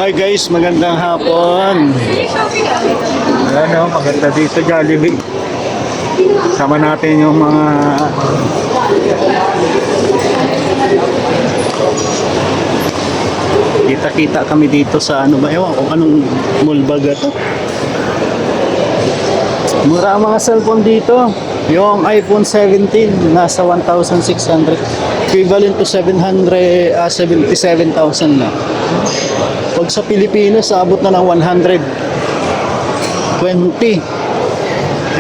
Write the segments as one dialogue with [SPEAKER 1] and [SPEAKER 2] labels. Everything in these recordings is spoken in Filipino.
[SPEAKER 1] Hi guys, magandang hapon. Ayan o, maganda dito Jollibee. Sama natin yung mga kita-kita kami dito sa ano ba, ewan kung anong mall baga to. Mura ang mga cellphone dito. Yung iPhone 17 nasa 1,600, equivalent to 77,000 na. Pag sa Pilipinas, abot na ng 120.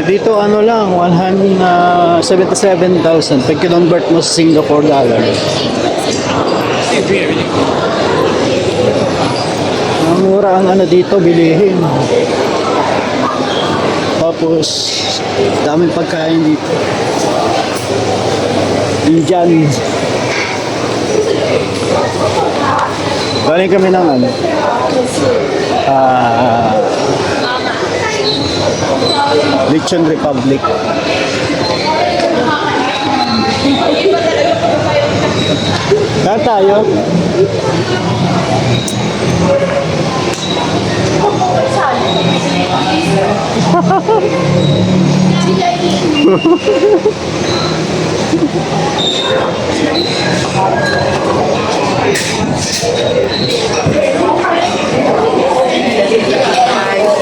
[SPEAKER 1] Dito ano lang, 177,000. Pag kinonvert mo sa Singapore dollar. Ang mura ang ano dito, bilihin. Tapos, daming pagkain dito. Indian. Galing kami ng ano? Lechon Republic. Kaya tayo?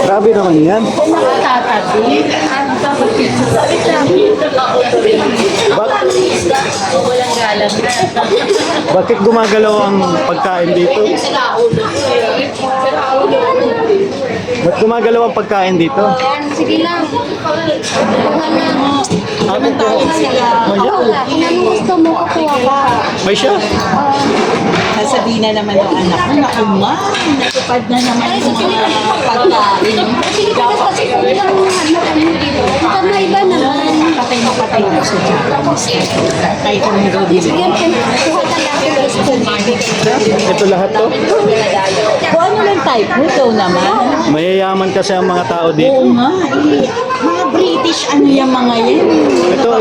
[SPEAKER 1] Grabe naman yan. Bakit gumagalaw ang pagkain dito? Ba't gumagalaw ang pagkain dito?
[SPEAKER 2] Sige lang.
[SPEAKER 1] Ano to?
[SPEAKER 2] Kung gusto mo, kukuha ka.
[SPEAKER 1] May siya?
[SPEAKER 3] Sasabihin na naman ng anak ko, naku ma, natupad na naman yung pagkain.
[SPEAKER 2] Kasi kung lang ito na iba naman.
[SPEAKER 3] Patay na siya dyan. Kahit kung meron din.
[SPEAKER 2] Sige, kuha ka lang yung gusto mo.
[SPEAKER 1] Ito lahat to?
[SPEAKER 3] Kung ano lang type mo, ito naman.
[SPEAKER 1] Mayayaman kasi ang mga tao dito.
[SPEAKER 3] Oo nga, mga British, ano yung mga yan?
[SPEAKER 1] Ito.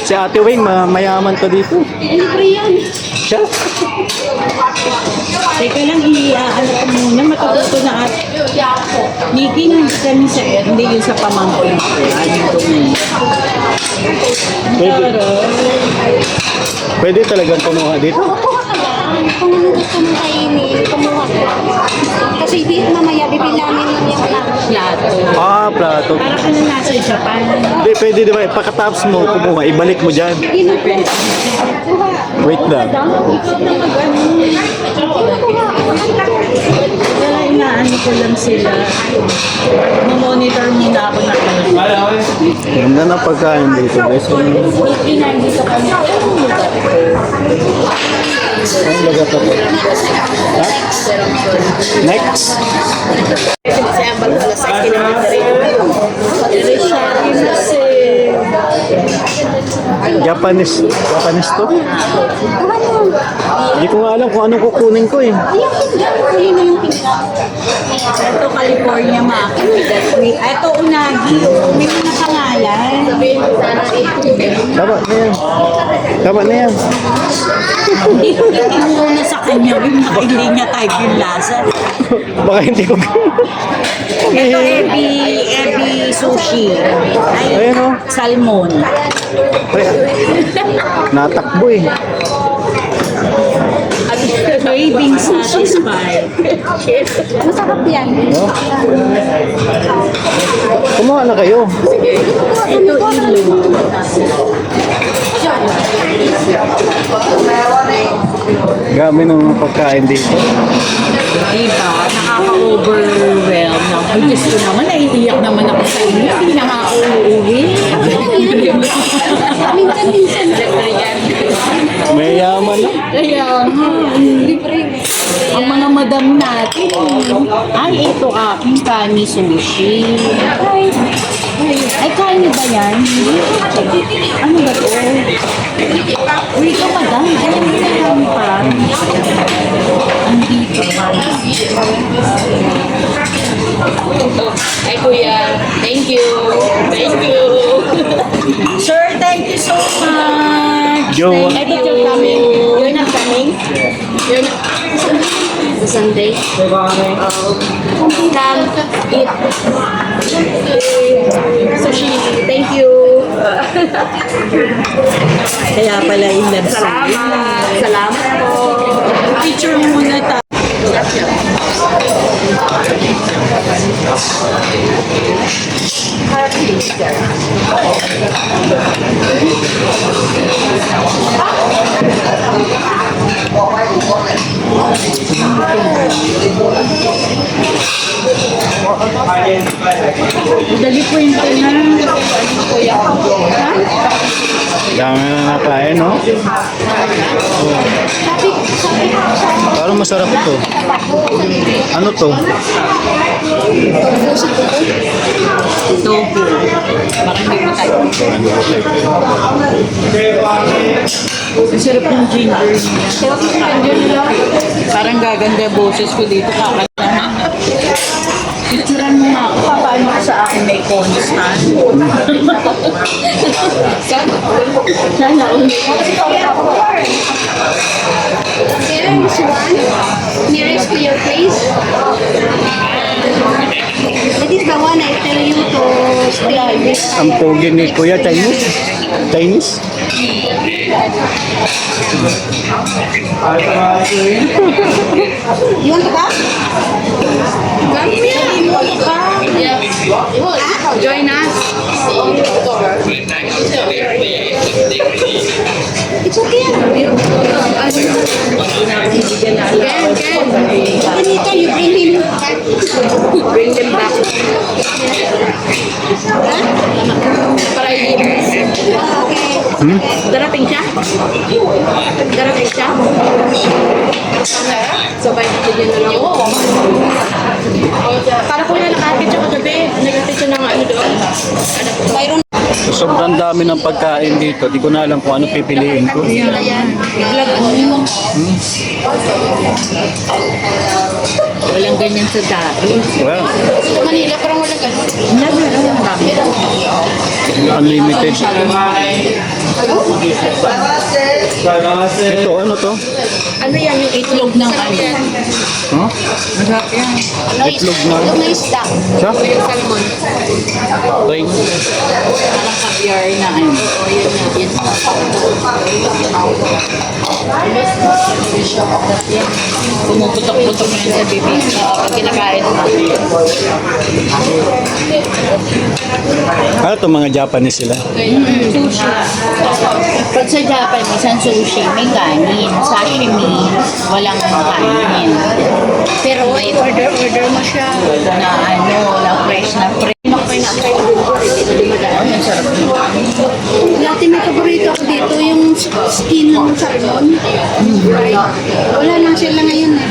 [SPEAKER 1] Si Ate Wing, mayaman to dito.
[SPEAKER 2] Libre yan.
[SPEAKER 1] Siya?
[SPEAKER 3] Teka lang, ano ko muna, matututo na at Nikki, hindi yun sa pamangko yung ano ito na yun.
[SPEAKER 1] Pwede. Pwede talagang kumuha dito.
[SPEAKER 2] Kung ano gusto mo kainin, kumuha ka. Kasi mamaya bibilangin lang yung
[SPEAKER 3] Plato.
[SPEAKER 1] Plato.
[SPEAKER 3] Para ka na nasa Japan.
[SPEAKER 1] Hindi, pwede diba? Pagkatapos mo kumuha, ibalik mo dyan. Wait lang.
[SPEAKER 3] Ikaw na mag-ano. Kaya inaano ko lang sila. Mamonitor muna ako na
[SPEAKER 1] Ganda na pagkain dito, guys. Ang laga to. Ha? Next. Japanese to? Hindi ko nga alam kung anong kukunin ko eh.
[SPEAKER 3] Ito California Maki. Ito Unagi. May mga pangalan.
[SPEAKER 1] Tama na yan. Tama na yan.
[SPEAKER 3] Hindi ko muna sa kanya. Hindi niya type yung lasa.
[SPEAKER 1] Baka hindi ko...
[SPEAKER 3] Ito Ebi Sushi. Ay,
[SPEAKER 1] Ayan o.
[SPEAKER 3] salmon.
[SPEAKER 1] Natakbo eh.
[SPEAKER 3] Craving satisfied.
[SPEAKER 2] Masarap yan.
[SPEAKER 1] No? Kumuha na kayo.
[SPEAKER 3] Ito ilo.
[SPEAKER 1] Gami ng pagkain dito.
[SPEAKER 3] Diba? Nakaka-overwhelm na. Ay, Diyos ko naman, naiiyak naman ako sa inyo. Hindi na nga ako uuwi.
[SPEAKER 2] Minsan-minsan.
[SPEAKER 1] May yaman na.
[SPEAKER 3] Kaya nga,
[SPEAKER 2] Libre.
[SPEAKER 3] ang mga madam natin, ay, ito aking kani sushi. Ay, kani ba yan? Ano ba to? Dito, madam. Ay, kani pa. Andito.
[SPEAKER 4] Ay, kuya. Thank you. Thank you.
[SPEAKER 3] Sir, thank you so much.
[SPEAKER 1] Yo.
[SPEAKER 3] Thank you.
[SPEAKER 4] You're not coming? You're not... Sunday. Come eat sushi. Thank you.
[SPEAKER 3] Kaya pala yung
[SPEAKER 4] Salamat. Salamat po.
[SPEAKER 3] Picture mo muna tayo. Dali po yung na.
[SPEAKER 1] Dami na nakain, no? Parang masarap ito. Ano to?
[SPEAKER 3] Tofu. Parang may matay. Ang sarap ng ginger niya. Parang gaganda boses ko dito. Kakalaman. Picturean mo nga ako. Paano ko sa akin may constant? Sana ulit.
[SPEAKER 2] There is one nearest to your place. That is the one I tell you to stay.
[SPEAKER 1] Ang pogi ni Kuya, Chinese? Chinese?
[SPEAKER 2] You want to come?
[SPEAKER 4] Join us.
[SPEAKER 2] It's okay. Benita, you bring him back.
[SPEAKER 4] Bring them back. Para
[SPEAKER 2] Okay.
[SPEAKER 4] darating siya? Darating siya? Sabay bigyan na lang. Para po na nakakit siya kagabi. Nagkakit siya ng ano doon.
[SPEAKER 2] Mayroon
[SPEAKER 1] Sobrang dami ng pagkain dito. Di ko na alam kung ano pipiliin ko.
[SPEAKER 2] sila yan.
[SPEAKER 3] Walang ganyan sa dati.
[SPEAKER 1] Well,
[SPEAKER 2] Sa Manila, parang wala ganun.
[SPEAKER 1] unlimited. Ito, ano to?
[SPEAKER 3] Ano yan yung itlog ng ano?
[SPEAKER 1] Huh?
[SPEAKER 3] Masarap yan.
[SPEAKER 1] Itlog na.
[SPEAKER 2] Itlog na isda.
[SPEAKER 1] Siya?
[SPEAKER 4] Salmon.
[SPEAKER 1] Ring.
[SPEAKER 3] Parang caviar na ano. Pumuputok-putok na yun sa bibig. Pag kinakain mo.
[SPEAKER 1] Ano to, mga Japanese sila?
[SPEAKER 3] Sushi. Pag sa Japan, isang sushi, may kanin. Sashimi, walang kanin.
[SPEAKER 2] Pero i-order mo siya.
[SPEAKER 3] Na ano, na fresh na fresh. Ang sarap nito.
[SPEAKER 2] Dati may paborito ako dito, yung skin ng salmon. Wala lang sila ngayon eh.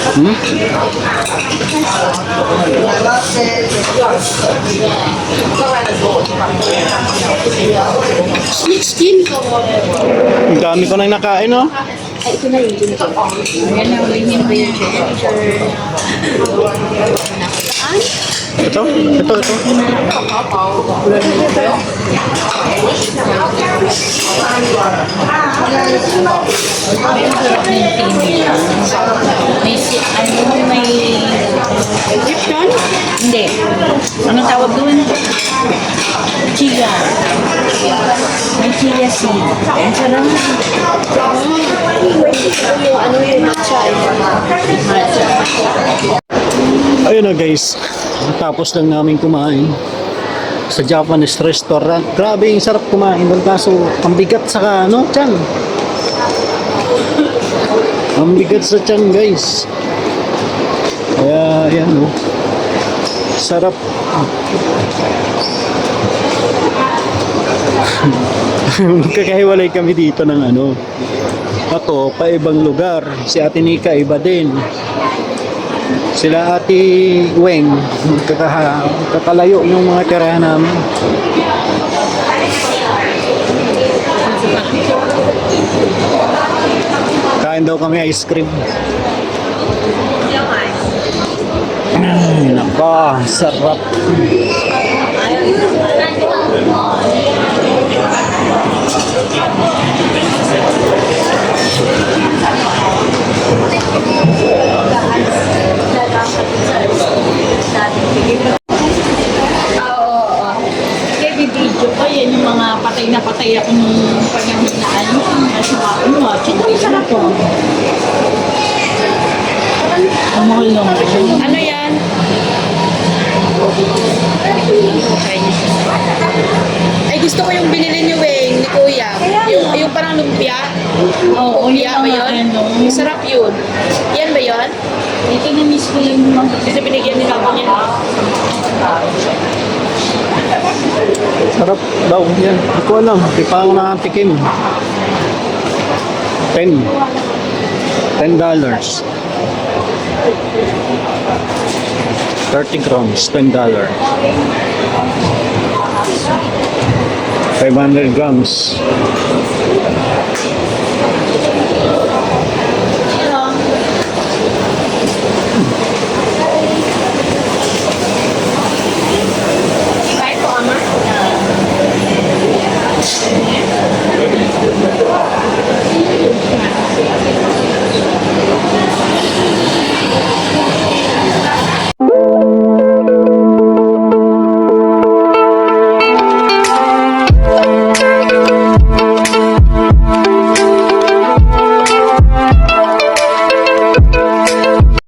[SPEAKER 1] Hmm?
[SPEAKER 2] Sweet skin.
[SPEAKER 1] Ang dami ko nang nakain, no?
[SPEAKER 2] Ay, ito na yung ginto.
[SPEAKER 3] Ayan na, ulitin mo yung
[SPEAKER 1] Ito? Ito, ito.
[SPEAKER 3] may ano, may
[SPEAKER 2] Egyptian?
[SPEAKER 3] hindi. Anong tawag doon? Chia. May chia seed. Ang sarap.
[SPEAKER 2] Ano yung matcha?
[SPEAKER 3] Matcha.
[SPEAKER 1] Ayun na guys, tapos lang namin kumain sa Japanese restaurant. Grabe, yung sarap kumain doon kaso ang bigat sa ano, tiyan. Ang bigat sa tiyan guys. Kaya yan oh. Sarap. Magkakahiwalay kami dito ng ano. Ako, pa ibang lugar. Si Ate Nika, iba din. Sila Ate Weng, kakalayo yung mga tirahan namin. Kain daw kami ice cream. Ay, naka, sarap.
[SPEAKER 3] naiyak nung panahon na ano, nasa ano, ito masarap po. Ang mahal naman.
[SPEAKER 4] Ano yan? Ay, gusto ko yung binili ni Weng, ni Kuya. Yung parang lumpia.
[SPEAKER 3] Oo,
[SPEAKER 4] Lumpia ba yun? Masarap yun. Yan ba yun?
[SPEAKER 3] Ito na-miss ko yung mga
[SPEAKER 4] Kasi binigyan nila ako niyan.
[SPEAKER 1] Sarap daw yan. Hindi ko alam. Di pa ako nakatikim. $10. $10. 30 grams, $10. 500 grams,